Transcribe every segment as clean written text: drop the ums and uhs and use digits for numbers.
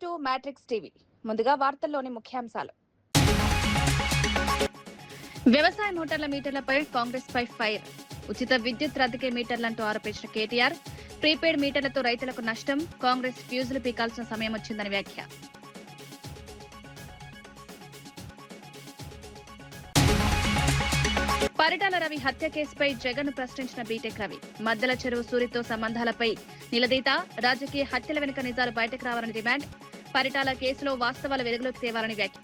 Welcome to matrix TV. ముందుగా వార్తల్లోని ముఖ్యాంశాలు. వ్యవసాయ మోటార్ల మీటర్లపై కాంగ్రెస్ పై ఫైర్. ఉచిత విద్యుత్ రద్దీకే మీటర్లంటూ ఆరోపించిన కేటీఆర్. ప్రీపెయిడ్ మీటర్లతో రైతులకు నష్టం. కాంగ్రెస్ ఫ్యూజులు పీకాల్సిన సమయం వచ్చిందని వ్యాఖ్య. పరిటాల రవి హత్య కేసుపై జగన్ ప్రశ్నించిన బీటెక్ రవి. మద్దెల చెరువు సూరితో సంబంధాలపై నిలదీత. రాజకీయ హత్యల వెనుక నిజాలు బయటకు రావాలని డిమాండ్. పరిటాల కేసులో వాస్తవాలు వెలుగులోకి తేవాలని వ్యాఖ్య.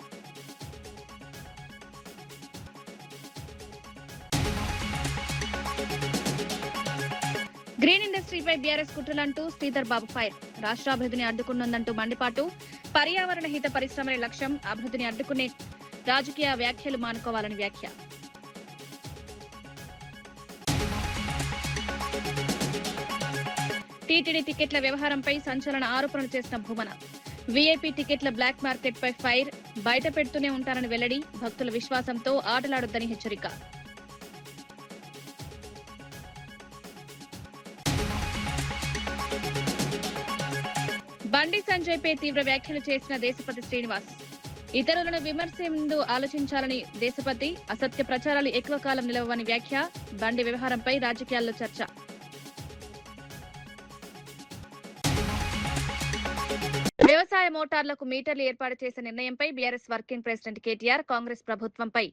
Green ఇండస్ట్రీపై BRS కుట్రలంటూ Sridhar Babu fire. రాష్ట్రాభివృద్ధిని అడ్డుకున్నదంటూ మండిపాటు. పర్యావరణ హిత పరిశ్రమలే లక్ష్యం. అభివృద్ధిని అడ్డుకునే రాజకీయ వ్యాఖ్యలు మానుకోవాలని వ్యాఖ్య. టీటీడీ టికెట్ల వ్యవహారంపై సంచలన ఆరోపణలు చేసిన భూమన. వీఐపీ టికెట్ల బ్లాక్ మార్కెట్ పై ఫైర్. బయట పెడుతూనే ఉంటారని వెల్లడి. భక్తుల విశ్వాసంతో ఆటలాడొద్దని హెచ్చరిక. బండి సంజయ్ పై తీవ్ర వ్యాఖ్యలు చేసిన దేశపతి శ్రీనివాస్. ఇతరులను విమర్శిందు ఆలోచించాలని దేశపతి. అసత్య ప్రచారాలు ఎక్కువ కాలం నిలవని వ్యాఖ్య. బండి వ్యవహారంపై రాజకీయాల్లో చర్చ. వ్యవసాయ మోటార్లకు మీటర్లు ఏర్పాటు చేసే నిర్ణయంపై BRS working president KTR Congress ప్రభుత్వంపై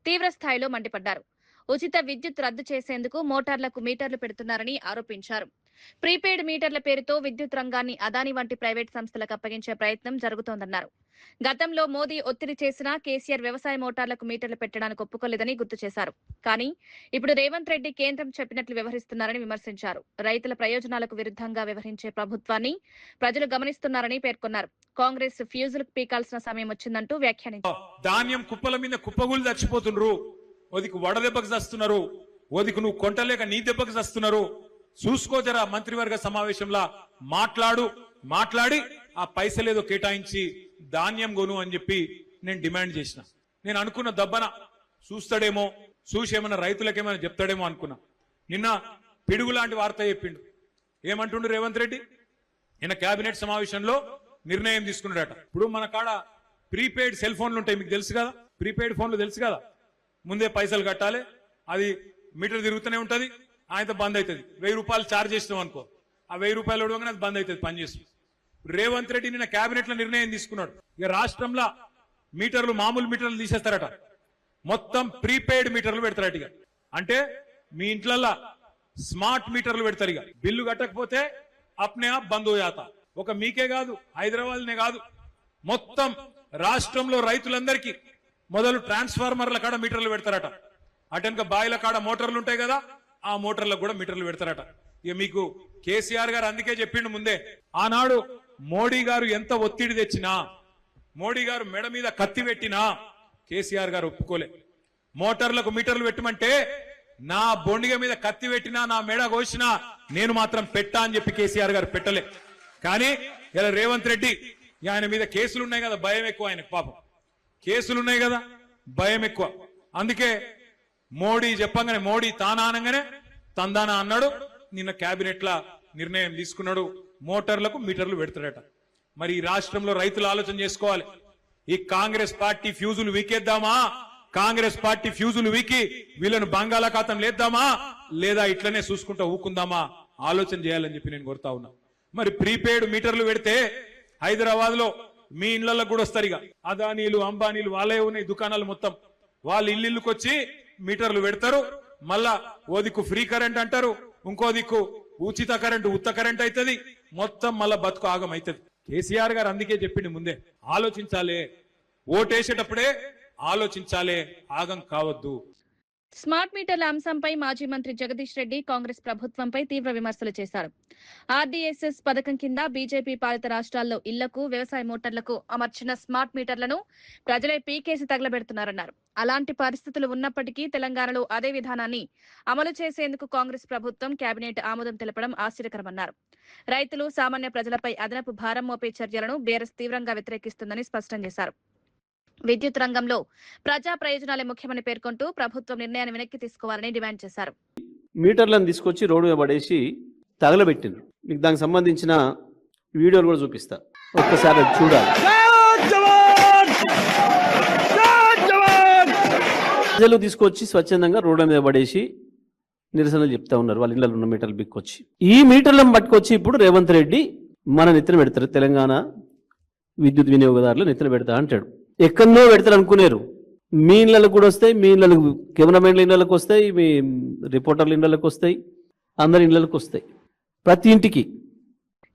తీవ్ర స్థాయిలో మండిపడ్డారు. ఉచిత విద్యుత్ రద్దు చేసేందుకు మోటార్లకు మీటర్లు పెడుతున్నారని ఆరోపించారు. ప్రీపెయిడ్ మీటర్ల పేరుతో విద్యుత్ రంగాన్ని అదానీ వంటి ప్రైవేట్ సంస్థలకు అప్పగించే ప్రయత్నం జరుగుతోందన్నారు. గతంలో మోదీ ఒత్తిడి చేసినా కేసీఆర్ వ్యవసాయ మోటార్లకు మీటర్లు పెట్టడానికి ఒప్పుకోలేదని గుర్తు చేశారు. కానీ ఇప్పుడు రేవంత్ రెడ్డి కేంద్రం చెప్పినట్లు వ్యవహరిస్తున్నారని విమర్శించారు. రైతుల ప్రయోజనాలకు విరుద్ధంగా వ్యవహరించే ప్రభుత్వాన్ని ప్రజలు గమనిస్తున్నారని పేర్కొన్నారు. కాంగ్రెస్ ఫ్యూజులు పీకాల్సిన సమయం వచ్చిందంటూ వ్యాఖ్యానించారు. ధాన్యం కుప్పల మీద కుప్పగులు చచ్చిపోతున్నారు. ఓదికు వడదెబ్బకు చస్తున్నారు. ఓదికు నువ్వు కొంటలేక నీ దెబ్బకు చస్తున్నారు. చూసుకో జరా మంత్రివర్గ సమావేశంలో మాట్లాడి ఆ పైసలేదో కేటాయించి ధాన్యం కొను అని చెప్పి నేను డిమాండ్ చేసిన. నేను అనుకున్న దబ్బన చూస్తాడేమో, చూసేమన్నా రైతులకేమైనా చెప్తాడేమో అనుకున్నా. నిన్న పిడుగు లాంటి వార్త చెప్పిండు. ఏమంటుండు రేవంత్ రెడ్డి? నిన్న కేబినెట్ సమావేశంలో నిర్ణయం తీసుకున్నాడట. ఇప్పుడు మన కాడ ప్రీపెయిడ్ సెల్ ఫోన్లు ఉంటాయి, మీకు తెలుసు కదా. ప్రీపెయిడ్ ఫోన్లు తెలుసు కదా. ముందే పైసలు కట్టాలి, అది మీటర్ తిరుగుతూనే ఉంటది, ఆయనతో బంద్ అవుతుంది. 1000 రూపాయలు ఛార్జ్ చేసినాం అనుకో, ఆ 1000 రూపాయలు ఇవ్వగానే అది బంద్ అవుతుంది పనిచేస్తుంది. రేవంత్ రెడ్డి నిన్న కేబినెట్ లో నిర్ణయం తీసుకున్నాడు. ఇక రాష్ట్రంలో మీటర్లు మామూలు మీటర్లు తీసేస్తారట, మొత్తం ప్రీపెయిడ్ మీటర్లు పెడతారట. ఇక అంటే మీ ఇంట్లల్లో స్మార్ట్ మీటర్లు పెడతారు. ఇక బిల్లు కట్టకపోతే అప్నే ఆప్ బంద్ హోయాత. ఒక మీకే కాదు, హైదరాబాద్నే కాదు, మొత్తం రాష్ట్రంలో రైతులందరికీ మొదలు ట్రాన్స్ఫార్మర్ల కాడ మీటర్లు పెడతారట. అటెనక బాయిల కాడ మోటార్లు ఉంటాయి కదా, ఆ మోటార్లకు కూడా మీటర్లు పెడతారట. ఇక మీకు కేసీఆర్ గారు అందుకే చెప్పిండు ముందే. ఆనాడు మోడీ గారు ఎంత ఒత్తిడి తెచ్చినా, మోడీ గారు మెడ మీద కత్తి పెట్టినా కేసీఆర్ గారు ఒప్పుకోలే. మోటార్లకు మీటర్లు పెట్టమంటే నా బొండిగ మీద కత్తి పెట్టినా, నా మెడ కోసినా నేను మాత్రం పెట్టా అని చెప్పి కేసీఆర్ గారు పెట్టలే. కానీ ఇలా రేవంత్ రెడ్డి ఆయన మీద కేసులు ఉన్నాయి కదా, భయం ఎక్కువ ఆయనకు. పాపం కేసులున్నాయి కదా, భయం ఎక్కువ. అందుకే మోడీ చెప్పంగానే, మోడీ తానానంగానే తందానా అన్నాడు. నిన్న కేబినెట్ లా నిర్ణయం తీసుకున్నాడు, మోటార్లకు మీటర్లు పెడతాడట. మరి ఈ రాష్ట్రంలో రైతులు ఆలోచన చేసుకోవాలి. ఈ కాంగ్రెస్ పార్టీ ఫ్యూజులు వీకేద్దామా? కాంగ్రెస్ పార్టీ ఫ్యూజులు వీకి వీళ్ళను బంగాళాఖాతం లేద్దామా, లేదా ఇట్లనే చూసుకుంటా ఊకుందామా? ఆలోచన చేయాలని చెప్పి నేను కోరుతా ఉన్నా. మరి ప్రీపెయిడ్ మీటర్లు పెడితే హైదరాబాద్ లో మీ ఇళ్లలో కూడా వస్తారు. ఇక అదానీలు అంబానీలు వాళ్ళే ఉన్నాయి దుకాణాలు మొత్తం. వాళ్ళు ఇల్లుకి వచ్చి మీటర్లు పెడతారు. మళ్ళా ఓ దిక్కు ఫ్రీ కరెంట్ అంటారు, ఇంకో దిక్కు ఉచిత కరెంట్ ఉత్త కరెంట్ అవుతుంది. మొత్తం మళ్ళా బతుకు ఆగం అవుతుంది. కేసీఆర్ గారు అందుకే చెప్పింది ముందే, ఆలోచించాలే, ఓటేసేటప్పుడే ఆలోచించాలే, ఆగం కావద్దు. స్మార్ట్ మీటర్ల అంశంపై మాజీ మంత్రి జగదీష్ రెడ్డి కాంగ్రెస్ ప్రభుత్వంపై తీవ్ర విమర్శలు చేశారు. ఆర్డీఎస్ఎస్ పథకం కింద బీజేపీ పాలిత రాష్ట్రాల్లో ఇళ్లకు, వ్యవసాయ మోటార్లకు అమర్చిన స్మార్ట్ మీటర్లను ప్రజలే పీకేసి తగలబెడుతున్నారన్నారు. అలాంటి పరిస్థితులు ఉన్నప్పటికీ తెలంగాణలో అదే విధానాన్ని అమలు చేసేందుకు కాంగ్రెస్ ప్రభుత్వం కేబినెట్ ఆమోదం తెలపడం ఆశ్చర్యకరమన్నారు. రైతులు, సామాన్య ప్రజలపై అదనపు భారం మోపే చర్యలను బీఆర్ఎస్ తీవ్రంగా వ్యతిరేకిస్తుందని స్పష్టం చేశారు. విద్యుత్ రంగంలో ప్రజా ప్రయోజనాలే ముఖ్యమని పేర్కొంటూ ప్రభుత్వం నిర్ణయాన్ని వెనక్కి తీసుకోవాలని డిమాండ్ చేశారు. మీటర్లను తీసుకొచ్చి రోడ్డు మీద పడేసి తగలబెట్టిండ్రు. మీకు దానికి సంబంధించిన వీడియోలు కూడా చూపిస్తా. ఒక్కసారి అది చూడాలి. ప్రజలు తీసుకొచ్చి స్వచ్ఛందంగా రోడ్ల మీద పడేసి నిరసనలు చెప్తా ఉన్నారు, వాళ్ళ ఇళ్ళలో ఉన్న మీటర్లు బిక్కొచ్చి. ఈ మీటర్లను పట్టుకొచ్చి ఇప్పుడు రేవంత్ రెడ్డి మన నెత్తిన పెడతారు, తెలంగాణ విద్యుత్ వినియోగదారులు నెత్తిన పెడతా అంటాడు. ఎక్కడో పెడతారు అనుకునేరు, మీ ఇళ్ళకు కూడా వస్తాయి, మీ ఇళ్ళకు కెమెరామెన్ల ఇళ్ళకి వస్తాయి, మీ రిపోర్టర్ల ఇళ్ళకి వస్తాయి, అందరి ఇళ్ళకి వస్తాయి, ప్రతి ఇంటికి.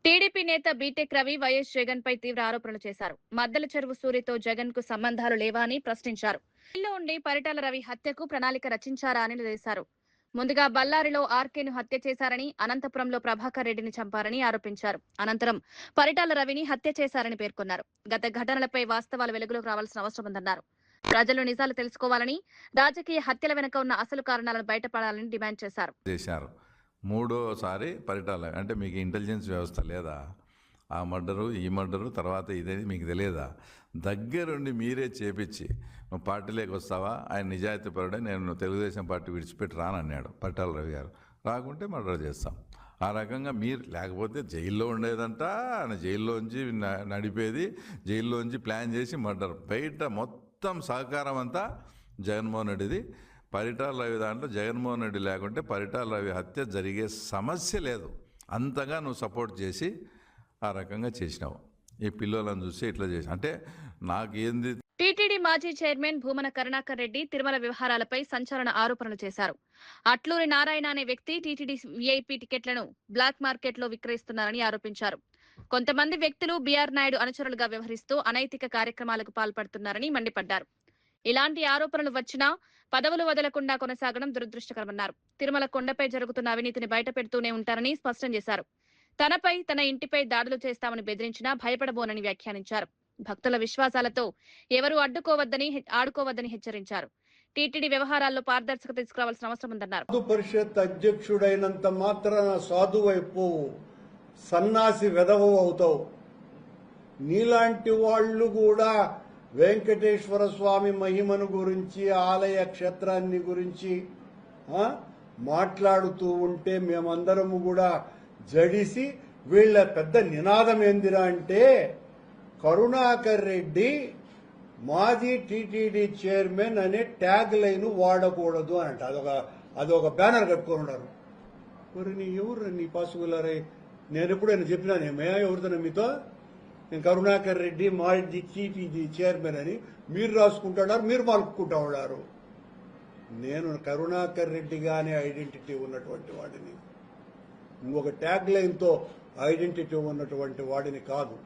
టీడీపీ నేత బీటెక్ రవి వైఎస్ జగన్ పై తీవ్ర ఆరోపణలు చేశారు. మద్దల చెరువు సూరితో జగన్ కు సంబంధాలు లేవా అని ప్రశ్నించారు. ఇల్లు ఉండి పరిటాల రవి హత్యకు ప్రణాళిక రచించారా అని నిలదీశారు. ముందుగా బళ్ళారిలో ఆర్కేను హత్య చేశారని, అనంతపురంలో ప్రభాకర్ రెడ్డిని చంపారని ఆరోపించారు. అనంతరం పరిటాల రవిని హత్య చేశారని పేర్కొన్నారు. గత ఘటనలపై వాస్తవాలు వెలుగులోకి రావాల్సిన అవసరం ఉందన్నారు. ప్రజలు నిజాలు తెలుసుకోవాలని, రాజకీయ హత్యల వెనుక ఉన్న అసలు కారణాలను బయటపడాలని డిమాండ్ చేశారు. మూడోసారి పరిటాల అంటే మీకు ఇంటెలిజెన్స్ వ్యవస్థ లేదా? ఆ మర్డరు, ఈ మర్డరు, తర్వాత ఇదేది మీకు తెలియదా? దగ్గరుండి మీరే చేపించి నువ్వు పార్టీలోకి వస్తావా, ఆయన నిజాయితీ పరుడే, నేను తెలుగుదేశం పార్టీ విడిచిపెట్టి రానన్నాడు పరిటాల రవి గారు. రాకుంటే మర్డర్ చేస్తాం. ఆ రకంగా మీరు లేకపోతే జైల్లో ఉండేదంట, ఆయన జైల్లోంచి నడిపేది, జైల్లోంచి ప్లాన్ చేసి మర్డర్. బయట మొత్తం సహకారం అంతా జగన్మోహన్ రెడ్డిది. పరిటాల రవి దాంట్లో జగన్మోహన్ రెడ్డి లేకుంటే పరిటాల రవి హత్య జరిగే సమస్య లేదు. అంతగా నువ్వు సపోర్ట్ చేసి ఆ రకంగా చేసినావు. ఈ పిల్లలను చూసి ఇట్లా చేసి అంటే నాకేంది. టీటీడీ మాజీ చైర్మన్ భూమన కరుణాకర్ రెడ్డి తిరుమల వ్యవహారాలపై సంచలన ఆరోపణలు చేశారు. అట్లూరి నారాయణ అనే వ్యక్తి టీటీడీ వీఐపీ టికెట్లను బ్లాక్ మార్కెట్ లో విక్రయిస్తున్నారని ఆరోపించారు. కొంతమంది వ్యక్తులు బీఆర్ నాయుడు అనుచరులుగా వ్యవహరిస్తూ అనైతిక కార్యక్రమాలకు పాల్పడుతున్నారని మండిపడ్డారు. ఇలాంటి ఆరోపణలు వచ్చినా పదవులు వదలకుండా కొనసాగడం దురదృష్టకరమన్నారు. తిరుమల కొండపై జరుగుతున్న అవినీతిని బయటపెడుతూనే ఉంటారని స్పష్టం చేశారు. తనపై, తన ఇంటిపై దాడులు చేస్తామని బెదిరించినా భయపడబోనని వ్యాఖ్యానించారు. భక్తుల విశ్వాసాలతో ఎవరూ ఆడుకోవద్దని హెచ్చరించారు. టీటీడీ వ్యవహారాల్లో పారదర్శకత తీసుకురావాల్సిన అవసరం ఉందన్నారు. పరిషత్ అధ్యక్షుడైనంత మాత్రాన సాధువైపు సన్నాసి వెధవ అవుతావు. నీలాంటి వాళ్ళు కూడా వెంకటేశ్వర స్వామి మహిమను గురించి, ఆలయ క్షేత్రాన్ని గురించి మాట్లాడుతూ ఉంటే మేమందరము కూడా జడిసి, వీళ్ళ పెద్ద నినాదం ఏందిరా అంటే కరుణాకర్ రెడ్డి మాజీ టీటీడీ చైర్మన్ అనే ట్యాగ్ లైన్ వాడకూడదు అంట. అదొక బ్యానర్ కట్టుకొని ఉన్నారు. మరి నీ ఎవరు నీ పాసుగులారే? నేను ఎప్పుడైనా చెప్పినానేమే ఎవరితోనే మీతో? నేను కరుణాకర్ రెడ్డి మాజీ టీటీడీ చైర్మన్ అని మీరు రాసుకుంటున్నారు, మీరు మలుపుకుంటా ఉన్నారు. నేను కరుణాకర్ రెడ్డిగానే ఐడెంటిటీ ఉన్నటువంటి వాడిని, ఇంకొక ట్యాగ్ లైన్తో ఐడెంటిటీ ఉన్నటువంటి వాడిని కాదు.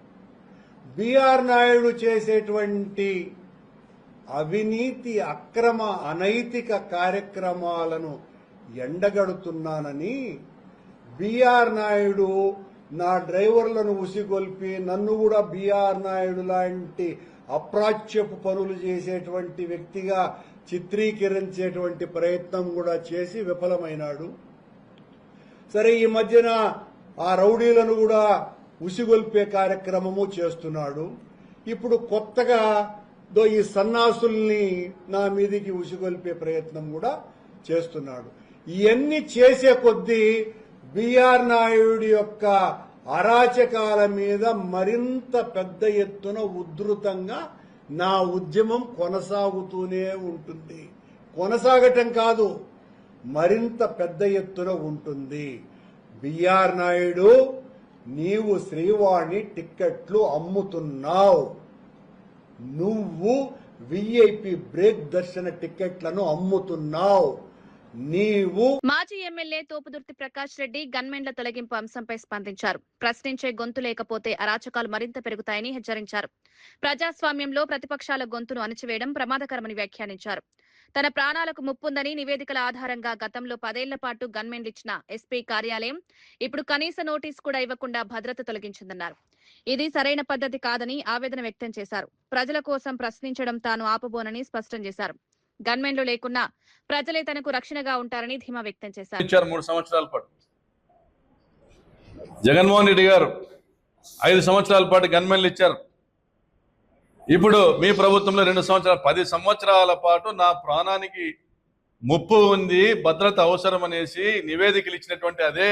బీఆర్ నాయుడు చేసేటువంటి అవినీతి, అక్రమ, అనైతిక కార్యక్రమాలను ఎండగడుతున్నానని బీఆర్ నాయుడు నా డ్రైవర్లను ఉసిగొల్పి నన్ను కూడా బీఆర్ నాయుడు లాంటి అప్రాచ్యపు పనులు చేసేటువంటి వ్యక్తిగా చిత్రీకరించేటువంటి ప్రయత్నం కూడా చేసి విఫలమైనాడు. సరే, ఈ మధ్యన ఆ రౌడీలను కూడా ఉసిగొల్పే కార్యక్రమము చేస్తున్నాడు. ఇప్పుడు కొత్తగా ఈ సన్నాసుల్ని నా మీదికి ఉసిగొల్పే ప్రయత్నం కూడా చేస్తున్నాడు. ఇవన్నీ చేసే కొద్దీ బీఆర్ నాయుడు యొక్క అరాచకాల మీద మరింత పెద్ద ఎత్తున ఉధృతంగా నా ఉద్యమం కొనసాగుతూనే ఉంటుంది. కొనసాగటం కాదు, మరింత పెద్ద ఎత్తున ఉంటుంది. బీఆర్ నాయుడు, నీవు శ్రీవాణి టిక్కెట్లు అమ్ముతున్నావు. నువ్వు వీఐపీ బ్రేక్ దర్శన టిక్కెట్లను అమ్ముతున్నావు. నీవు. మాజీ ఎమ్మెల్యే తోపుదుర్తి ప్రకాష్ రెడ్డి గన్మెన్ల తొలగింపు అంశంపై స్పందించారు. ప్రశ్నించే గొంతు లేకపోతే అరాచకాలు మరింత పెరుగుతాయని హెచ్చరించారు. ప్రజాస్వామ్యంలో ప్రతిపక్షాల గొంతును అణచివేయడం ప్రమాదకరమని వ్యాఖ్యానించారు. తన ప్రాణాలకు ముప్పుందని నివేదికల ఆధారంగా గతంలో 10 ఏళ్ల పాటు గన్మెన్లు ఇచ్చిన ఎస్పీ కార్యాలయం ఇప్పుడు కనీస నోటీసు కూడా ఇవ్వకుండా భద్రత తొలగించిందన్నారు. ఇది సరైన పద్ధతి కాదని ఆవేదన వ్యక్తం చేశారు. ప్రజల కోసం ప్రశ్నించడం తాను ఆపబోనని స్పష్టం చేశారు. గన్మెన్లు లేకున్నా ప్రజలే తనకు రక్షణగా ఉంటారని ధీమా వ్యక్తం చేశారు. 3 సంవత్సరాల పాటు జగన్మోహన్ రెడ్డి గారు 5 సంవత్సరాల పాటు గన్మెన్లు ఇచ్చారు. ఇప్పుడు మీ ప్రభుత్వంలో 2 సంవత్సరాలు, 10 సంవత్సరాల పాటు నా ప్రాణానికి ముప్పు ఉంది, భద్రత అవసరం అనేసి నివేదికలు ఇచ్చినటువంటి అదే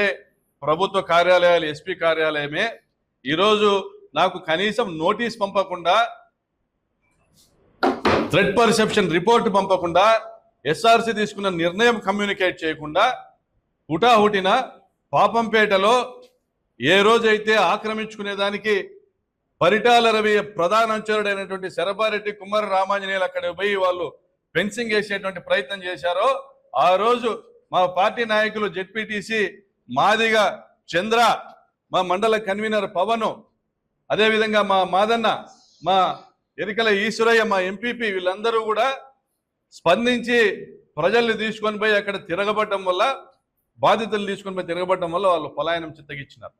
ప్రభుత్వ కార్యాలయాలు, ఎస్పీ కార్యాలయమే ఈరోజు నాకు కనీసం నోటీస్ పంపకుండా, థ్రెట్ పర్సెప్షన్ రిపోర్ట్ పంపకుండా, ఎస్ఆర్సి తీసుకున్న నిర్ణయం కమ్యూనికేట్ చేయకుండా హుటాహుటిన పాపంపేటలో ఏ రోజైతే ఆక్రమించుకునేదానికి పరిటాల రవి ప్రధాన అనుచరుడైనటువంటి శరభారెడ్డి కుమార రామాంజనేయులు అక్కడ పోయి వాళ్ళు ఫెన్సింగ్ వేసేటువంటి ప్రయత్నం చేశారో ఆ రోజు మా పార్టీ నాయకులు జెడ్పీటీసీ మాదిగా చంద్ర, మా మండల కన్వీనర్ పవను, అదేవిధంగా మా మాదన్న, మా ఎరికల ఈశ్వరయ్య, మా ఎంపీపీ వీళ్ళందరూ కూడా స్పందించి ప్రజల్ని తీసుకొని పోయి అక్కడ తిరగబడటం వల్ల, బాధితులు తీసుకొని పోయి తిరగబడటం వల్ల వాళ్ళు పలాయనం చిత్తగిచ్చినారు.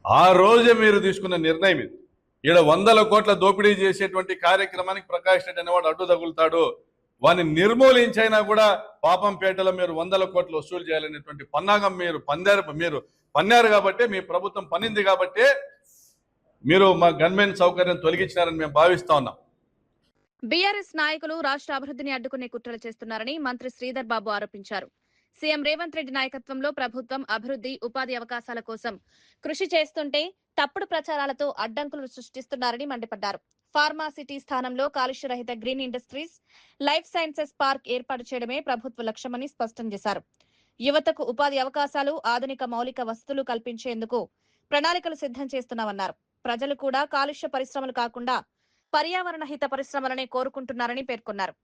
ఆ రోజే మీరు తీసుకున్న నిర్ణయం ఇది. ఈడ 100 కోట్ల దోపిడీ చేసేటువంటి కార్యక్రమానికి ప్రకాష్ రెడ్డి అనేవాడు అడ్డు తగులుతాడు, వాడిని నిర్మూలించైనా కూడా పాపంపేటలో మీరు 100 కోట్లు వసూలు చేయాలనేటువంటి పన్నాగం మీరు పన్నారు కాబట్టి, మీ ప్రభుత్వం పనింది కాబట్టి మీరు మా గన్మెన్ సౌకర్యం తొలగించినారని మేము భావిస్తా ఉన్నాం. బీఆర్ఎస్ నాయకులు రాష్ట్ర అభివృద్ధిని అడ్డుకునే కుట్రలు చేస్తున్నారని మంత్రి శ్రీధర్ బాబు ఆరోపించారు. సీఎం రేవంత్ రెడ్డి నాయకత్వంలో ప్రభుత్వం అభివృద్ధి, ఉపాధి అవకాశాల కోసం కృషి చేస్తుంటే తప్పుడు ప్రచారాలతో అడ్డంకులు సృష్టిస్తున్నారని మండిపడ్డారు. ఫార్మా సిటీ స్థానంలో కాలుష్య రహిత green industries, life sciences park ఏర్పాటు చేయడమే ప్రభుత్వ లక్ష్యమని స్పష్టం చేశారు. యువతకు ఉపాధి అవకాశాలు, ఆధునిక మౌలిక వసతులు కల్పించేందుకు ప్రణాళికలు సిద్ధం చేస్తున్నామన్నారు. ప్రజలు కూడా కాలుష్య పరిశ్రమలు కాకుండా పర్యావరణ హిత పరిశ్రమలనే కోరుకుంటున్నారని పేర్కొన్నారు.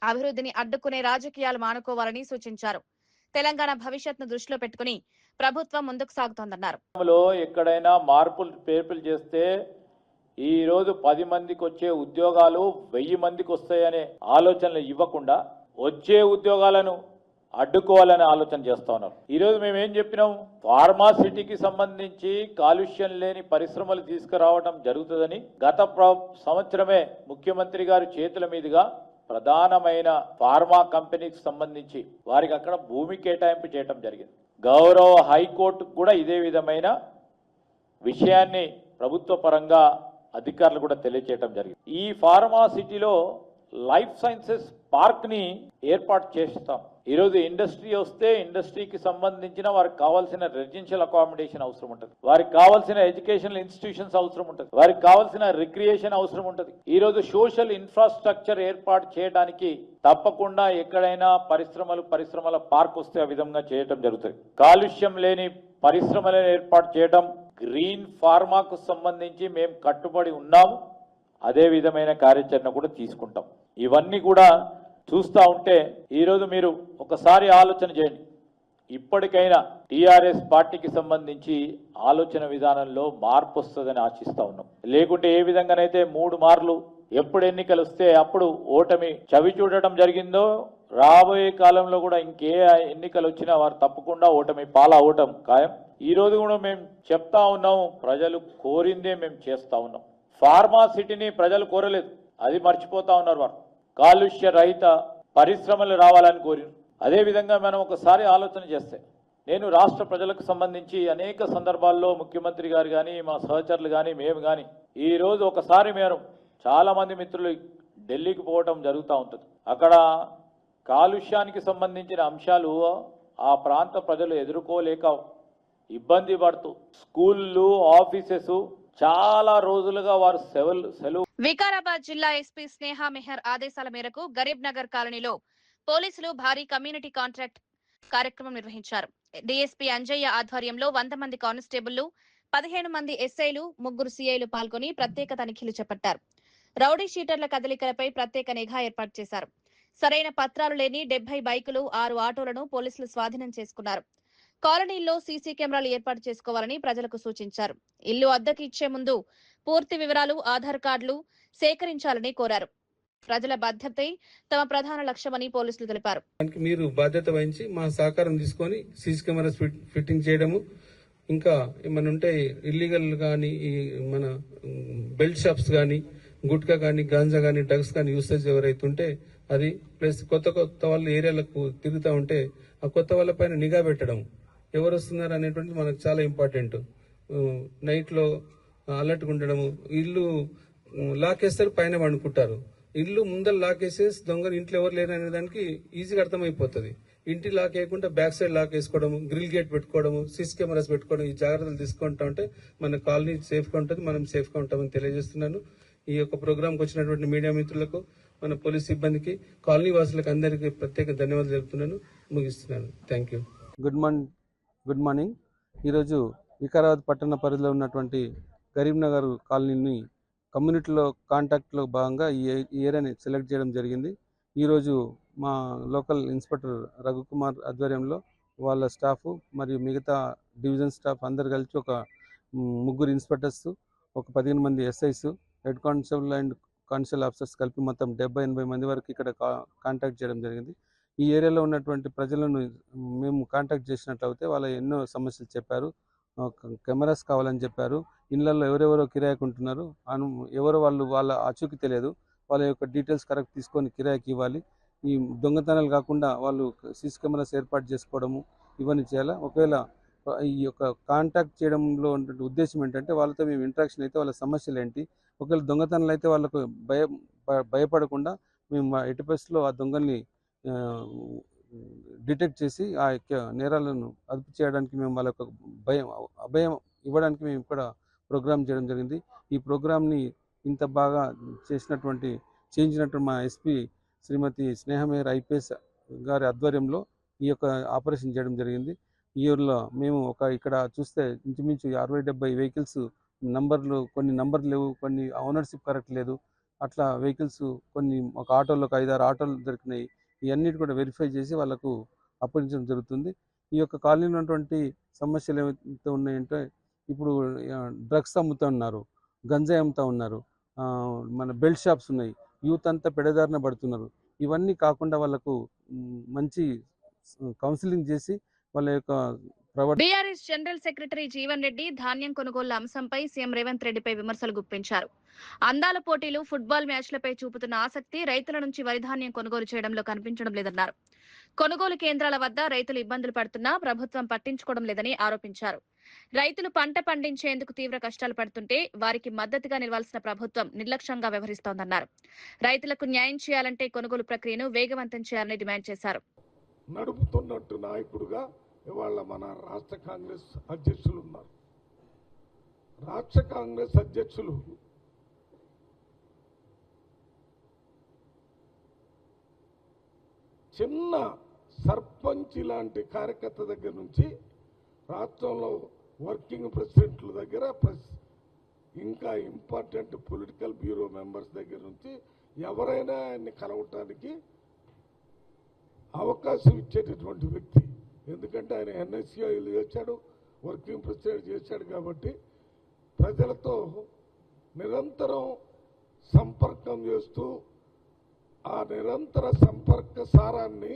అభివృద్ధిని అడ్డుకునే రాజకీయాలు మానుకోవాలని సూచించారు. తెలంగాణ భవిష్యత్తును దృష్టిలో పెట్టుకుని ప్రభుత్వం ముందుకు సాగుతోందన్నారు. ఎక్కడైనా మార్పులు పేర్పులు చేస్తే ఈ రోజు 10 మందికి వచ్చే ఉద్యోగాలు 1000 మందికి వస్తాయనే ఆలోచనలు ఇవ్వకుండా వచ్చే ఉద్యోగాలను అడ్డుకోవాలనే ఆలోచన చేస్తా ఉన్నారు. ఈరోజు మేము ఏం చెప్పినాం, ఫార్మాసిటీకి సంబంధించి కాలుష్యం లేని పరిశ్రమలు తీసుకురావడం జరుగుతుందని గత సంవత్సరమే ముఖ్యమంత్రి గారి చేతుల మీదుగా ప్రధానమైన ఫార్మా కంపెనీకి సంబంధించి వారికి అక్కడ భూమి కేటాయింపు చేయడం జరిగింది. గౌరవ హైకోర్టు కూడా ఇదే విధమైన విషయాన్ని ప్రభుత్వ పరంగా అధికారులు కూడా తెలియజేయడం జరిగింది. ఈ ఫార్మా సిటీలో లైఫ్ సైన్సెస్ పార్క్ ని ఏర్పాటు చేస్తాం. ఈరోజు ఇండస్ట్రీ వస్తే ఇండస్ట్రీకి సంబంధించిన వారికి కావాల్సిన రెసిడెన్షియల్ అకామిడేషన్ అవసరం ఉంటుంది, వారికి కావాల్సిన ఎడ్యుకేషనల్ ఇన్స్టిట్యూషన్స్ అవసరం ఉంటుంది, వారికి కావాల్సిన రిక్రియేషన్ అవసరం ఉంటుంది. ఈరోజు సోషల్ ఇన్ఫ్రాస్ట్రక్చర్ ఏర్పాటు చేయడానికి తప్పకుండా ఎక్కడైనా పరిశ్రమల పార్క్ వస్తే ఆ విధంగా చేయడం జరుగుతుంది. కాలుష్యం లేని పరిశ్రమలను ఏర్పాటు చేయడం, గ్రీన్ ఫార్మాకు సంబంధించి మేము కట్టుబడి ఉన్నాము. అదే విధమైన కార్యాచరణ కూడా తీసుకుంటాం. ఇవన్నీ కూడా చూస్తూ ఉంటే ఈరోజు మీరు ఒకసారి ఆలోచన చేయండి. ఇప్పటికైనా టీఆర్ఎస్ పార్టీకి సంబంధించి ఆలోచన విధానంలో మార్పు వస్తుందని ఆశిస్తా ఉన్నాం. లేకుంటే ఏ విధంగానైతే 3 మార్లు ఎప్పుడు ఎన్నికలు వస్తే అప్పుడు ఓటమి చవి చూడటం జరిగిందో, రాబోయే కాలంలో కూడా ఇంకే ఎన్నికలు వచ్చినా వారు తప్పకుండా ఓటమి పాలవటం ఖాయం. ఈ రోజు కూడా మేము చెప్తా ఉన్నాం, ప్రజలు కోరిందే మేము చేస్తా ఉన్నాం. ఫార్మా సిటీని ప్రజలు కోరలేదు, అది మర్చిపోతా ఉన్నారు. వారు కాలుష్య రహిత పరిశ్రమలు రావాలని కోరారు. అదేవిధంగా మనం ఒకసారి ఆలోచన చేస్తే, నేను రాష్ట్ర ప్రజలకు సంబంధించి అనేక సందర్భాల్లో ముఖ్యమంత్రి గారు కానీ, మా సహచరులు కానీ, మేము కానీ ఈరోజు ఒకసారి మేము చాలామంది మిత్రులు ఢిల్లీకి పోవటం జరుగుతూ ఉంటుంది. అక్కడ కాలుష్యానికి సంబంధించిన అంశాలు ఆ ప్రాంత ప్రజలు ఎదుర్కోలేక ఇబ్బంది పడుతూ స్కూళ్ళు, ఆఫీసెస్ చాలా రోజులుగా వారు సెలవు. వికారాబాద్ జిల్లా ఎస్పీ స్నేహ మెహర్ ఆదేశాల మేరకు గరీబ్ నగర్ కాలనీలో పోలీసులు భారీ కమ్యూనిటీ కాంట్రాక్ట్ కార్యక్రమం నిర్వహించారు. డీఎస్పీ అంజయ్య ఆధ్వర్యంలో 100 మంది కానిస్టేబుళ్లు, 15 మంది ఎస్ఐలు, 3 సిఐలు పాల్గొని ప్రత్యేక తనిఖీలు చేపట్టారు. రౌడీ షీటర్ల కదలికలపై ప్రత్యేక నిఘా ఏర్పాటు చేశారు. సరైన పత్రాలు లేని 70 బైకులు, 6 ఆటోలను పోలీసులు స్వాధీనం చేసుకున్నారు. కాలనీల్లో సీసీ కెమెరాలు ఏర్పాటు చేసుకోవాలని ప్రజలకు సూచించారు. ఇల్లు అద్దెకు ఇచ్చే ముందు పూర్తి వివరాలు, ఆధార్ కార్డులు సేకరించాలని కోరారు. ప్రజల బాధ్యతే తమ ప్రధాన లక్ష్యమని పోలీసులు తెలిపారు. మీరు బాధ్యత వహించి మా సహకారం తీసుకొని సీసీ కెమెరాస్ ఫిట్టింగ్ చేయడము, ఇంకా ఏమైనా ఉంటే ఇల్లీగల్ కానీ మన బెల్ట్ షాప్స్ కానీ, గుట్కా కానీ, గాంజా కానీ, డ్రగ్స్ కానీ యూసేజ్ ఎవరైతే ఉంటే అది, ప్లస్ కొత్త వాళ్ళు ఏరియాలకు తిరుగుతూ ఉంటే ఆ కొత్త వాళ్ళ పైన నిఘా పెట్టడం, ఎవరు వస్తున్నారు అనేటువంటిది మనకు చాలా ఇంపార్టెంట్. నైట్లో అలర్ట్గా ఉండడము, ఇల్లు లాకేస్తారు, పైన వండుకుంటారు, ఇల్లు ముందర లాకేసేసి దొంగలు ఇంట్లో ఎవరు లేరు అనే దానికి ఈజీగా అర్థమైపోతుంది. ఇంటి లాక్ వేయకుండా బ్యాక్ సైడ్ లాక్ వేసుకోవడం, గ్రిల్ గేట్ పెట్టుకోవడము, సీసీ కెమెరాస్ పెట్టుకోవడం, ఈ జాగ్రత్తలు తీసుకుంటా ఉంటే మన కాలనీ సేఫ్గా ఉంటుంది, మనం సేఫ్గా ఉంటామని తెలియజేస్తున్నాను. ఈ యొక్క ప్రోగ్రాంకి వచ్చినటువంటి మీడియా మిత్రులకు, మన పోలీస్ సిబ్బందికి, కాలనీ వాసులకు అందరికీ ప్రత్యేక ధన్యవాదాలు చెబుతున్నాను. ముగిస్తున్నాను. Thank you. Good morning. ఈరోజు వికారాబాద్ పట్టణ పరిధిలో ఉన్నటువంటి గరీబ్నగర్ కాలనీని కమ్యూనిటీలో కాంటాక్ట్లో భాగంగా ఈ ఏరియాని సెలెక్ట్ చేయడం జరిగింది. ఈరోజు మా లోకల్ ఇన్స్పెక్టర్ రఘుకుమార్ ఆధ్వర్యంలో వాళ్ళ స్టాఫ్ మరియు మిగతా డివిజన్ స్టాఫ్ అందరు కలిసి ఒక 3 ఇన్స్పెక్టర్స్, ఒక 15 మంది SIs, head constable and constable officers కలిపి మొత్తం 70-80 మంది వరకు ఇక్కడ కాంటాక్ట్ చేయడం జరిగింది. ఈ ఏరియాలో ఉన్నటువంటి ప్రజలను మేము కాంటాక్ట్ చేసినట్లయితే వాళ్ళ ఎన్నో సమస్యలు చెప్పారు. కెమెరాస్ కావాలని చెప్పారు. ఇళ్లలో ఎవరెవరో కిరాయికి ఉంటున్నారు, ఎవరో వాళ్ళ ఆచూకీ తెలియదు, వాళ్ళ యొక్క డీటెయిల్స్ కరెక్ట్ తీసుకొని కిరాయికి ఇవ్వాలి. ఈ దొంగతనాలు కాకుండా వాళ్ళు సీసీ కెమెరాస్ ఏర్పాటు చేసుకోవడము ఇవన్నీ చేయాలి. ఒకవేళ ఈ యొక్క కాంటాక్ట్ చేయడంలో ఉన్నటువంటి ఉద్దేశం ఏంటంటే వాళ్ళతో మేము ఇంటరాక్షన్ అయితే వాళ్ళ సమస్యలు ఏంటి, ఒకవేళ దొంగతనాలు అయితే వాళ్ళకు భయపడకుండా మేము ఎట్టి పరిస్థితుల్లో ఆ దొంగల్ని డిటెక్ట్ చేసి ఆ యొక్క నేరాలను అదుపు చేయడానికి మేము వాళ్ళ యొక్క అభయం ఇవ్వడానికి మేము ఇక్కడ ప్రోగ్రామ్ చేయడం జరిగింది. ఈ ప్రోగ్రామ్ని ఇంత బాగా చేయించినటువంటి మా ఎస్పీ శ్రీమతి స్నేహమేర్ ఐపీఎస్ గారి ఆధ్వర్యంలో ఈ యొక్క ఆపరేషన్ చేయడం జరిగింది. ఈ ఊరిలో మేము ఇక్కడ చూస్తే ఇంచుమించు 60-70 వెహికల్స్ కొన్ని నంబర్లు లేవు, కొన్ని ఓనర్షిప్ కరెక్ట్ లేదు, అట్లా వెహికల్స్ కొన్ని ఒక ఆటోలో 5-6 ఆటోలు దొరికినాయి. ఇవన్నిటి కూడా వెరిఫై చేసి వాళ్ళకు అప్పగించడం జరుగుతుంది. ఈ యొక్క కాలనీలో ఉన్నటువంటి సమస్యలు ఏమైతే ఉన్నాయంటే ఇప్పుడు డ్రగ్స్ అమ్ముతూ ఉన్నారు, గంజాయి అమ్ముతూ ఉన్నారు, మన బెల్ట్ షాప్స్ ఉన్నాయి, యూత్ అంతా పెడదారిన పడుతున్నారు. ఇవన్నీ కాకుండా వాళ్ళకు మంచి కౌన్సిలింగ్ చేసి వాళ్ళ యొక్క BRS general secretary Jeevan Reddy ధాన్యం కొనుగోళ్ల అంశంపై సీఎం రేవంత్ రెడ్డిపై విమర్శలు గుప్పించారు. అందాల పోటీలు, ఫుట్బాల్ మ్యాచ్లపై చూపుతున్న ఆసక్తి రైతుల నుంచి వరి ధాన్యం కొనుగోలు చేయడంలో కనిపించడం లేదన్నారు. కొనుగోలు కేంద్రాల వద్ద రైతులు ఇబ్బందులు పడుతున్నా ప్రభుత్వం పట్టించుకోవడం లేదని ఆరోపించారు. రైతులు పంట పండించేందుకు తీవ్ర కష్టాలు పడుతుంటే వారికి మద్దతుగా నిలవాల్సిన ప్రభుత్వం నిర్లక్ష్యంగా వ్యవహరిస్తోందన్నారు. రైతులకు న్యాయం చేయాలంటే కొనుగోలు ప్రక్రియను వేగవంతం చేయాలని డిమాండ్ చేశారు. నడుపుతున్నట్టు నాయకుడుగా ఇవాళ మన రాష్ట్ర కాంగ్రెస్ అధ్యక్షులు ఉన్నారు. రాష్ట్ర కాంగ్రెస్ అధ్యక్షులు చిన్న సర్పంచ్ లాంటి కార్యకర్త దగ్గర నుంచి రాష్ట్రంలో వర్కింగ్ ప్రెసిడెంట్ల దగ్గర ఇంకా ఇంపార్టెంట్ పొలిటికల్ బ్యూరో మెంబర్స్ దగ్గర నుంచి ఎవరైనా ఆయన్ని కలవటానికి అవకాశం ఇచ్చేటటువంటి వ్యక్తి. ఎందుకంటే ఆయన ఎన్ఎస్సీఐలు చేశాడు, వర్కింగ్ ప్రెసిడెంట్ చేశాడు. కాబట్టి ప్రజలతో నిరంతరం సంపర్కం చేస్తూ ఆ నిరంతర సంపర్క సారాన్ని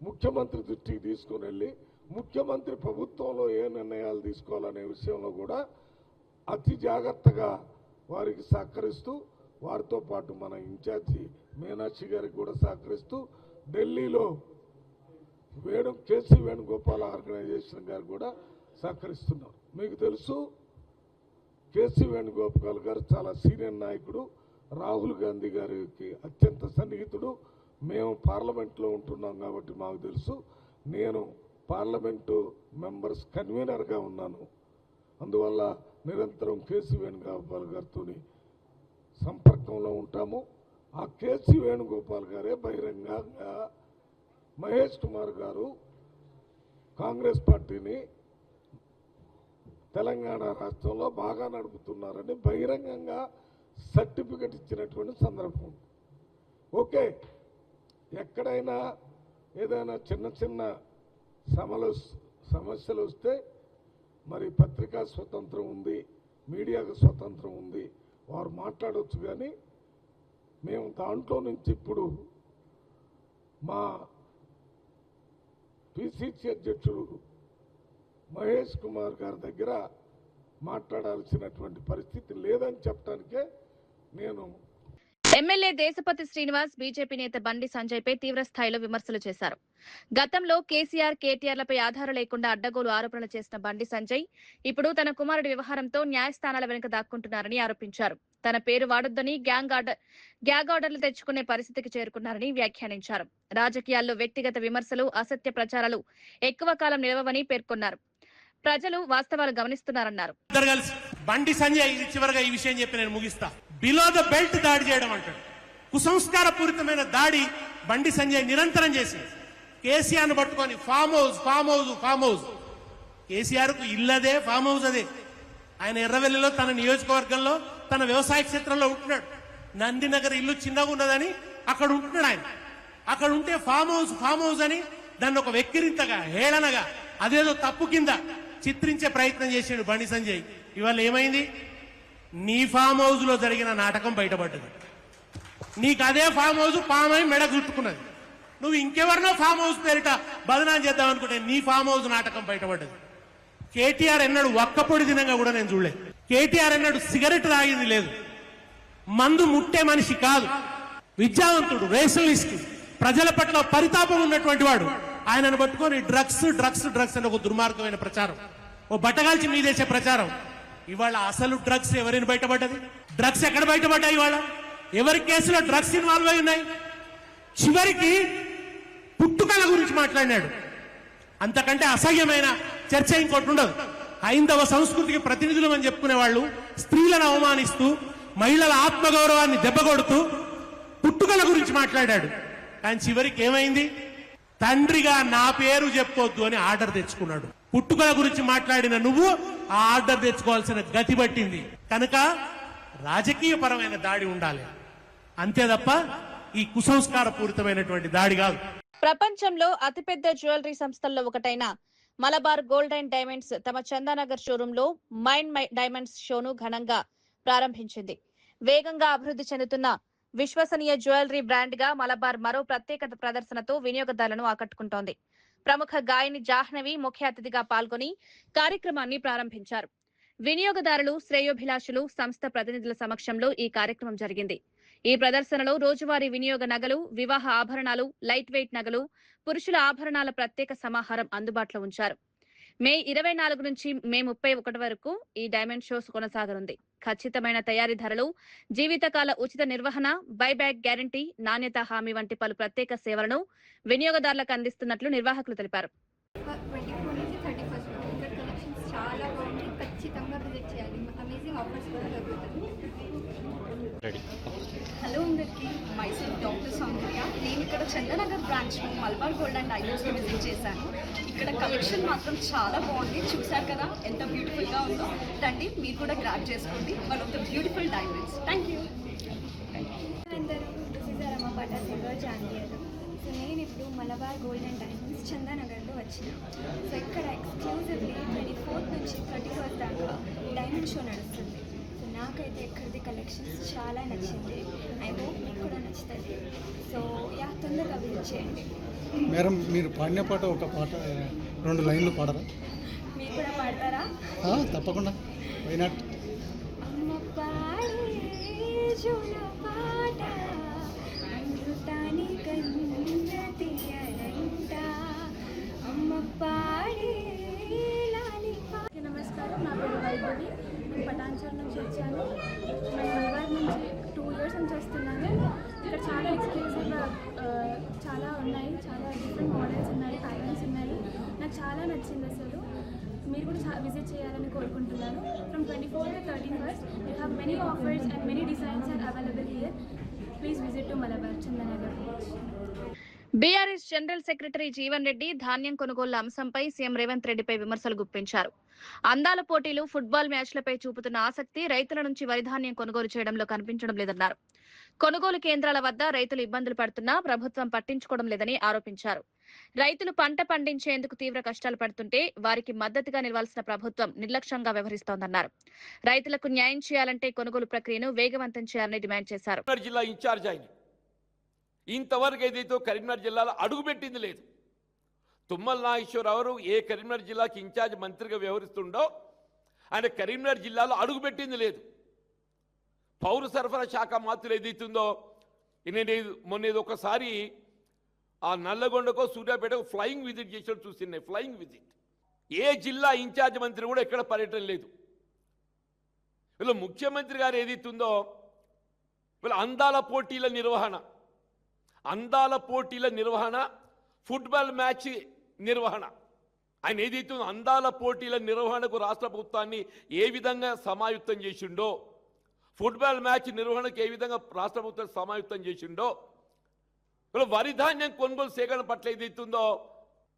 ముఖ్యమంత్రి దృష్టికి తీసుకుని వెళ్ళి ముఖ్యమంత్రి ప్రభుత్వంలో ఏ నిర్ణయాలు తీసుకోవాలనే విషయంలో కూడా అతి జాగ్రత్తగా వారికి సహకరిస్తూ, వారితో పాటు మన ఇన్ఛార్జి మీనాక్షి గారికి కూడా సహకరిస్తూ ఢిల్లీలో కేసీ వేణుగోపాల్ ఆర్గనైజేషన్ గారు కూడా సహకరిస్తున్నారు. మీకు తెలుసు, కేసీ వేణుగోపాల్ గారు చాలా సీనియర్ నాయకుడు, రాహుల్ గాంధీ గారికి అత్యంత సన్నిహితుడు. మేము పార్లమెంట్లో ఉంటున్నాం కాబట్టి మాకు తెలుసు. నేను పార్లమెంటు మెంబర్స్ కన్వీనర్గా ఉన్నాను. అందువల్ల నిరంతరం కేసీ వేణుగోపాల్ గారితో సంపర్కంలో ఉంటాము. ఆ కేసీ వేణుగోపాల్ గారే బహిరంగంగా మహేష్ కుమార్ గారు కాంగ్రెస్ పార్టీని తెలంగాణ రాష్ట్రంలో బాగా నడుపుతున్నారని బహిరంగంగా సర్టిఫికెట్ ఇచ్చినటువంటి సందర్భం. ఓకే, ఎక్కడైనా ఏదైనా చిన్న చిన్న సమస్యలు వస్తే మరి పత్రికా స్వతంత్రం ఉంది, మీడియాకు స్వతంత్రం ఉంది, వారు మాట్లాడవచ్చు. కానీ మేము దాంట్లో నుంచి ఇప్పుడు మా పిసిసి అధ్యక్షుడు మహేష్ కుమార్ గారి దగ్గర మాట్లాడాల్సినటువంటి పరిస్థితి లేదని చెప్పడానికే నేను ఎమ్మెల్యే దేశపతి శ్రీనివాస్ బీజేపీ నేత బండి సంజయ్ పై తీవ్ర స్థాయిలో విమర్శలు చేశారు. గతంలో కేసీఆర్, కేటీఆర్లపై ఆధారం లేకుండా అడ్డగోలు ఆరోపణలు చేసిన బండి సంజయ్ ఇప్పుడు తన కుమారుడి వ్యవహారంతో న్యాయస్థానాల వెనుక దాక్కుంటున్నారని ఆరోపించారు. తన పేరు వాడొద్దని గ్యాగ్ ఆర్డర్లు తెచ్చుకునే పరిస్థితికి చేరుకున్నారని వ్యాఖ్యానించారు. రాజకీయాల్లో వ్యక్తిగత విమర్శలు, అసత్య ప్రచారాలు ఎక్కువ కాలం నిలవవని పేర్కొన్నారు. ప్రజలు వాస్తవాలు గమనిస్తున్నారన్నారు. బండి సంజయ్ చివరిగా ఈ విషయం చెప్పి నేను ముగిస్తా. బిలో ద బెల్ట్ దాడి చేయడం అంటాడు. కుసంస్కార పూరితమైన దాడి బండి సంజయ్ నిరంతరం చేసింది. కేసీఆర్ ను పట్టుకొని ఫామ్ హౌస్. కేసీఆర్ కు ఇల్లదే, ఫామ్ హౌస్ అదే. ఆయన ఎర్రవెల్లిలో తన నియోజకవర్గంలో తన వ్యవసాయ క్షేత్రంలో ఉంటున్నాడు. నందినగర్ ఇల్లు చిన్నగా ఉన్నదని అక్కడ ఉంటున్నాడు ఆయన. అక్కడ ఉంటే ఫామ్ హౌస్ అని దాన్ని ఒక వెక్కిరింతగా, హేళనగా, అదేదో తప్పు కింద చిత్రించే ప్రయత్నం చేశాడు బండి సంజయ్. ఇవాళ ఏమైంది? నీ ఫామ్ హౌస్ లో జరిగిన నాటకం బయటపడ్డది. నీకు అదే ఫామ్ హౌస్ పామై మెడ చుట్టుకున్నది. నువ్వు ఇంకెవరినో ఫామ్ హౌస్ పేరిట బదనాం చేద్దాం అనుకుంటే నీ ఫామ్ హౌస్ నాటకం బయటపడ్డది. కేటీఆర్ ఎన్నాడు ఒక్కపొడి దినంగా కూడా నేను చూడలేదు. కేటీఆర్ ఎన్నాడు సిగరెట్ తాగింది లేదు. మందు ముట్టే మనిషి కాదు. విద్యావంతుడు, రేషనలిస్ట్, ప్రజల పట్ల పరితాపం ఉన్నటువంటి వాడు. ఆయనను పట్టుకొని డ్రగ్స్ అని ఒక దుర్మార్గమైన ప్రచారం, ఓ బట్టగాల్చి మీదేసే ప్రచారం. ఇవాళ అసలు డ్రగ్స్ ఎవరిని బయటపడ్డది? డ్రగ్స్ ఎక్కడ బయటపడ్డాయి? ఇవాళ ఎవరి కేసులో డ్రగ్స్ ఇన్వాల్వ్ అయి ఉన్నాయి? చివరికి పుట్టుకల గురించి మాట్లాడినాడు. అంతకంటే అసహ్యమైన చర్చ ఇంకోటి ఉండదు. హైందవ సంస్కృతికి ప్రతినిధులు అని చెప్పుకునే వాళ్ళు స్త్రీలను అవమానిస్తూ, మహిళల ఆత్మగౌరవాన్ని దెబ్బకొడుతూ పుట్టుకల గురించి మాట్లాడాడు. కానీ చివరికి ఏమైంది? తండ్రిగా నా పేరు చెప్పొద్దు అని ఆర్డర్ తెచ్చుకున్నాడు. పుట్టుకల గురించి మాట్లాడిన నువ్వు ఆ ఆర్డర్ తెచ్చుకోవాల్సిన గతి పట్టింది. కనుక రాజకీయ పరమైన దాడి ఉండాలి, అంతే తప్ప ఈ కుసంస్కార పూరితమైనటువంటి దాడి కాదు. ప్రపంచంలో అతిపెద్ద జ్యువెలరీ సంస్థల్లో ఒకటైన మలబార్ గోల్డ్ అండ్ డైమండ్స్ తమ చందానగర్ షోరూమ్ లో మైండ్ డైమండ్స్ షోను ఘనంగా ప్రారంభించింది. వేగంగా అభివృద్ధి చెందుతున్న విశ్వసనీయ జ్యువెలరీ బ్రాండ్ గా మలబార్ మరో ప్రత్యేకత ప్రదర్శనతో వినియోగదారులను ఆకట్టుకుంటోంది. ప్రముఖ గాయని జాహ్నవి ముఖ్య అతిథిగా పాల్గొని కార్యక్రమాన్ని ప్రారంభించారు. వినియోగదారులు, శ్రేయోభిలాషులు, సంస్థ ప్రతినిధుల సమక్షంలో ఈ కార్యక్రమం జరిగింది. ఈ ప్రదర్శనలో రోజువారీ వినియోగ నగలు, వివాహ ఆభరణాలు, లైట్ వెయిట్ నగలు, పురుషుల ఆభరణాల ప్రత్యేక సమాహారం అందుబాటులో ఉంచారు. మే 24 నుంచి మే 31 వరకు ఈ డైమండ్ షోస్ కొనసాగనుంది. ఖచ్చితమైన తయారీ ధరలు, జీవితకాల ఉచిత నిర్వహణ, బైబ్యాక్ గ్యారంటీ, నాణ్యత హామీ వంటి పలు ప్రత్యేక సేవలను వినియోగదారులకు అందిస్తున్నట్లు నిర్వాహకులు తెలిపారు. హలో అందరికీ, మైసెల్ఫ్ డాక్టర్ సౌందర్య. నేను ఇక్కడ చందానగర్ బ్రాంచ్లో మలబార్ గోల్డ్ అండ్ డైమండ్స్ని విజిట్ చేశాను. ఇక్కడ కలెక్షన్ మాత్రం చాలా బాగుంది. చూశారు కదా ఎంత బ్యూటిఫుల్గా ఉందో. రండి మీరు కూడా గ్రాబ్ చేసుకోండి one of the beautiful diamonds. Thank you. అందరూ రమ పటాసిగా జాండియారు. సో నేను ఇప్పుడు మలబార్ గోల్డ్ అండ్ డైమండ్స్ చందానగర్లో వచ్చిన. సో ఇక్కడ ఎక్స్క్లూజివ్లీ 24th నుంచి 31st దాకా డైమండ్ షో నడుస్తుంది. నాకైతే ఇక్కడిది కలెక్షన్స్ చాలా నచ్చింది. ఐ హోప్ మీకు కూడా నచ్చుతుంది. సో యా, తొందరగా విజిట్ చేయండి. మేడం, మీరు పాడిన పాట ఒక పాట 2 లైన్లు పాడరా? మీరు కూడా పాడతారా? తప్పకుండా. Why not? అమ్మ పాడే జోల పాట అమృతాని కన్న తీయడంట, అమ్మ పాడే లాలి పాట. నమస్కారం, నా పేరు వైభవి. నేను పటాన్చర్ నుంచి వచ్చాను. నేను మలబార్ నుంచి 2 years నుంచి వస్తున్నాను. ఇక్కడ చాలా ఎక్స్క్లూజివ్ చాలా ఉన్నాయి, చాలా డిఫరెంట్ మోడల్స్ ఉన్నాయి, ప్యాటర్న్స్ ఉన్నాయి. నాకు చాలా నచ్చింది. అసలు మీరు కూడా విజిట్ చేయాలని కోరుకుంటున్నాను. From 24th to 31st we have many offers and many designs are available here. Please visit to Malabar Chandanagar. BRS general secretary Jeevan Reddy ధాన్యం కొనుగోళ్ల అంశంపై సీఎం రేవంత్ రెడ్డిపై విమర్శలు గుప్పించారు. అందాల పోటీలు, ఫుట్బాల్ మ్యాచ్లపై చూపుతున్న ఆసక్తి రైతుల నుంచి వరి ధాన్యం కొనుగోలు చేయడంలో కనిపించడం లేదన్నారు. కొనుగోలు కేంద్రాల వద్ద రైతులు ఇబ్బందులు పడుతున్నా ప్రభుత్వం పట్టించుకోవడం లేదని ఆరోపించారు. రైతులు పంట పండించేందుకు తీవ్ర కష్టాలు పడుతుంటే వారికి మద్దతుగా నిలవాల్సిన ప్రభుత్వం నిర్లక్ష్యంగా వ్యవహరిస్తోందన్నారు. రైతులకు న్యాయం చేయాలంటే కొనుగోలు ప్రక్రియను వేగవంతం చేయాలని డిమాండ్ చేశారు. జిల్లా ఇన్ఛార్జ్ ఆయన ఇంతవరకు ఏదైతే కరీంనగర్ జిల్లాలో అడుగుపెట్టింది లేదు. తుమ్మల నాగేశ్వరరావు ఏ కరీంనగర్ జిల్లాకి ఇన్ఛార్జ్ మంత్రిగా వ్యవహరిస్తుండో ఆయన కరీంనగర్ జిల్లాలో అడుగుపెట్టింది లేదు. పౌర సరఫరా శాఖ మంత్రులు ఏదైతుందో నేను మొన్న ఒకసారి ఆ నల్లగొండకో సూర్యాపేటకో ఫ్లయింగ్ విజిట్ చేసినట్టు చూస్తున్నాయి. Flying visit. ఏ జిల్లా ఇన్ఛార్జ్ మంత్రి కూడా ఎక్కడ పర్యటన లేదు. వీళ్ళ ముఖ్యమంత్రి గారు ఏదైతుందో వీళ్ళ అందాల పోటీల నిర్వహణ ఫుట్బాల్ మ్యాచ్ నిర్వహణ, ఆయన ఏదైతుందో అందాల పోటీల నిర్వహణకు రాష్ట్ర ప్రభుత్వాన్ని ఏ విధంగా సమాయుక్తం చేసిండో, ఫుట్బాల్ మ్యాచ్ నిర్వహణకు ఏ విధంగా రాష్ట్ర ప్రభుత్వం సమాయుక్తం చేసిండో, వరి ధాన్యం కొనుగోలు సేకరణ పట్ల ఏదైతుందో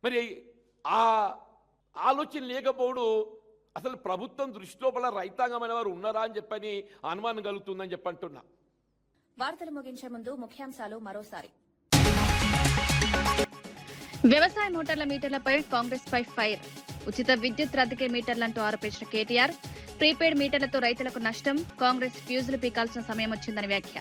మరి ఆ ఆలోచన లేకపోవడు అసలు ప్రభుత్వం దృష్టిలోపల రైతాంగమైన వారు ఉన్నారా అని చెప్పని అనుమానం కలుగుతుందని చెప్పంటున్నా. వార్తలు ముగించే ముందు ముఖ్యాంశాలు మరోసారి. వ్యవసాయ మోటార్ల మీటర్లపై కాంగ్రెస్ పై ఫైర్. ఉచిత విద్యుత్ రద్దీకే మీటర్లంటూ ఆరోపించిన కేటీఆర్. ప్రీపెయిడ్ మీటర్లతో రైతులకు నష్టం, కాంగ్రెస్ ఫ్యూజులు పీకాల్సిన సమయం వచ్చిందని వ్యాఖ్య.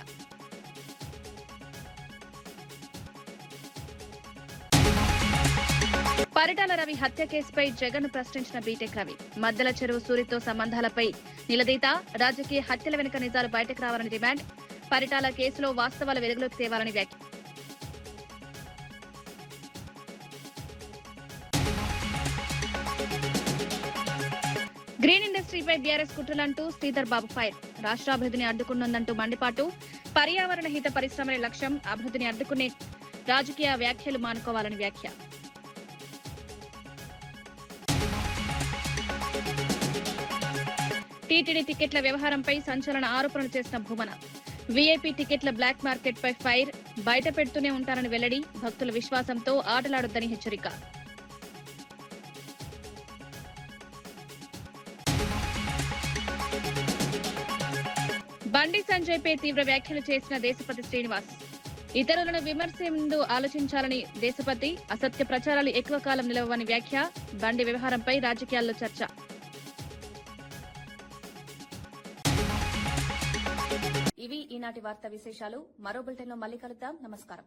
పరిటాల రవి హత్య కేసుపై జగన్ ప్రశ్నించిన బీటెక్ రవి. మద్దెల చెరువు సూరితో సంబంధాలపై నిలదీత, రాజకీయ హత్యల వెనుక నిజాలు బయటకు రావాలని డిమాండ్. పరిటాల కేసులో వాస్తవాలు వెలుగులోకి తేవాలని వ్యాఖ్య. Green ఇండస్ట్రీపై BRS కుట్రలంటూ Sridhar Babu fire. రాష్ట్రాభివృద్ధిని అడ్డుకున్నందంటూ మండిపాటు. పర్యావరణ హిత పరిశ్రమలే లక్ష్యం, అభివృద్ధిని అడ్డుకునే రాజకీయ వ్యాఖ్యలు మానుకోవాలని వ్యాఖ్య. టీటీడీ టికెట్ల వ్యవహారంపై సంచలన ఆరోపణలు చేసిన భూమన. వీఐపీ టికెట్ల బ్లాక్ మార్కెట్ పై ఫైర్. బయట పెడుతూనే ఉంటారని వెల్లడి. భక్తుల విశ్వాసంతో ఆటలాడొద్దని హెచ్చరిక. బండి సంజయ్ పై తీవ్ర వ్యాఖ్యలు చేసిన దేశపతి శ్రీనివాస్. ఇతరులను విమర్శే ముందు ఆలోచించాలని దేశపతి. అసత్య ప్రచారాలు ఎక్కువ కాలం నిలవని వ్యాఖ్య. బండి వ్యవహారంపై రాజకీయాల్లో చర్చ. ఇవి ఈనాటి వార్తా విశేషాలు. మరో బులెటిన్లో మళ్ళీ కలుద్దాం. నమస్కారం.